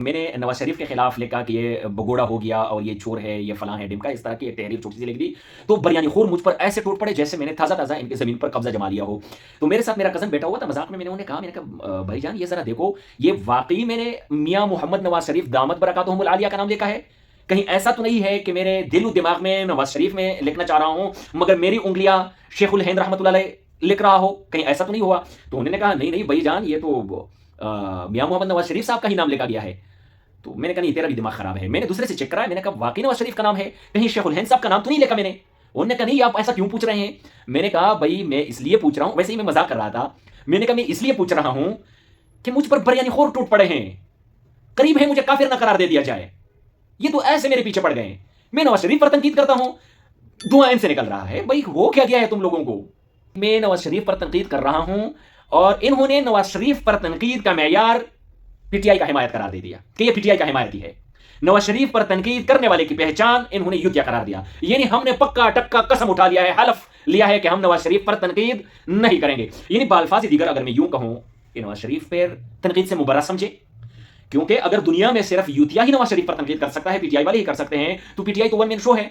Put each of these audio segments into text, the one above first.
میں نے نواز شریف کے خلاف لکھا کہ یہ بگوڑا ہو گیا اور یہ چور ہے، یہ فلاں ہے ڈمکا، اس طرح کی ایک تحریر چھوٹی سی لکھ دی تو بریانی خور مجھ پر ایسے ٹوٹ پڑے جیسے میں نے تازہ تازہ ان کی زمین پر قبضہ جما لیا ہو۔ تو میرے ساتھ میرا کزن بیٹھا ہوا تھا، مذاق میں نے انہیں کہا، بھائی جان یہ ذرا دیکھو، یہ واقعی میں نے میاں محمد نواز شریف دامت برکاتہم العالیہ کا نام لکھا ہے؟ کہیں ایسا تو نہیں ہے کہ میرے دل و دماغ میں نواز شریف میں لکھنا چاہ رہا ہوں مگر میری انگلیاں شیخ الہند رحمۃ اللہ علیہ لکھ رہا ہو؟ کہیں ایسا تو نہیں ہوا؟ تو انہوں نے کہا نہیں نہیں بھائی جان، یہ تو میاں محمد نواز شریف صاحب کا ہی نام لکھا گیا ہے۔ تو میں نے کہا نہیں تیرا بھی دماغ خراب ہے۔ میں نے دوسرے سے چیک کرا، میں نے کہا واقعی نواز شریف کا نام ہے، کہیں شیخ الہند صاحب کا نام تو نہیں لکھا میں نے؟ انہوں نے کہا نہیں آپ ایسا کیوں پوچھ رہے ہیں؟ میں نے کہا بھائی میں اس لیے پوچھ رہا ہوں، ویسے ہی میں مذاق کر رہا تھا، میں نے کہا میں اس لیے پوچھ رہا ہوں کہ مجھ پر بریانی خور ٹوٹ پڑے ہیں، قریب ہے مجھے کافر نہ قرار دے دیا جائے، یہ تو ایسے میرے پیچھے پڑ گئے ہیں۔ میں نواز شریف پر تنقید کرتا ہوں، دعائیں سے نکل رہا ہے، بھائی ہو کیا گیا ہے تم لوگوں کو؟ میں نواز شریف پر تنقید کر رہا ہوں اور انہوں نے نواز شریف پر تنقید کا معیار پی ٹی آئی کا حمایت قرار دے دیا کہ یہ پی ٹی آئی کا حمایتی ہے۔ نواز شریف پر تنقید کرنے والے کی پہچان انہوں نے یوتیا قرار دیا، یعنی ہم نے پکا ٹکا قسم اٹھا لیا ہے، حلف لیا ہے کہ ہم نواز شریف پر تنقید نہیں کریں گے۔ یعنی بالفاظ دیگر اگر میں یوں کہوں کہ نواز شریف پر تنقید سے مبرا سمجھے، کیونکہ اگر دنیا میں صرف یوتیا ہی نواز شریف پر تنقید کر سکتا ہے، پی ٹی آئی والے ہی کر سکتے ہیں، تو پی ٹی آئی تو ون مین شو ہے۔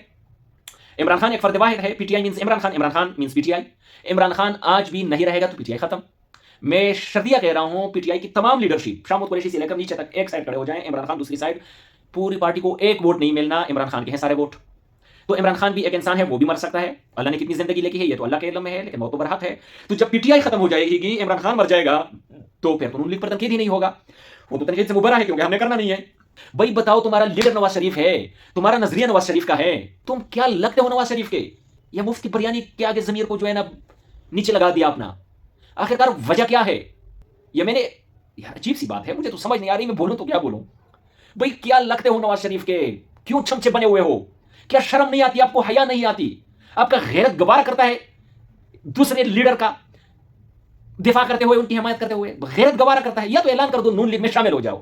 عمران خان ایک فرد واحد ہے، P T I means Imran Khan, Imran Khan means P T I. Imran Khan آج بھی نہیں رہے گا تو پی ٹی آئی ختم۔ میں شدیہ کہہ رہا ہوں، پی ٹی آئی کی تمام لیڈرشپ شامت قریشی سے لے کر نیچے تک ایک سائڈ کھڑے ہو جائیں، عمران خان دوسری سائڈ، پوری پارٹی کو ایک ووٹ نہیں ملنا، عمران خان کے ہیں سارے ووٹ۔ تو عمران خان بھی ایک انسان ہے، وہ بھی مر سکتا ہے، اللہ نے کتنی زندگی لکھی ہے یہ تو اللہ کے علم میں ہے، لیکن موت تو برحق ہے۔ تو جب پی ٹی آئی ختم ہو جائے گی، عمران خان مر جائے گا، تو پھر نون لیگ پر تنقید ہی نہیں ہوگا، وہ تو تنقید سے مبرا ہے کیونکہ ہم نے کرنا نہیں ہے۔ بھائی بتاؤ، تمہارا لیڈر نواز شریف ہے، تمہارا نظریہ نواز شریف کا ہے، تم کیا لگتے ہو نواز شریف کے؟ یا مفتی بریانی کے آگے ضمیر کو جو ہے نا نیچے لگا دیا اپنا؟ آخرکار وجہ کیا ہے؟ یہ میں نے، یار عجیب سی بات ہے، مجھے تو سمجھ نہیں آ رہی میں بولوں تو کیا بولوں۔ بھئی کیا لگتے ہو نواز شریف کے؟ کیوں چھمچے بنے ہوئے ہو؟ کیا شرم نہیں آتی آپ کو؟ حیا نہیں آتی؟ آپ کا غیرت گوارا کرتا ہے دوسرے لیڈر کا دفاع کرتے ہوئے، ان کی حمایت کرتے ہوئے غیرت گوارا کرتا ہے؟ یا تو اعلان کر دو نون لیگ میں شامل ہو جاؤ۔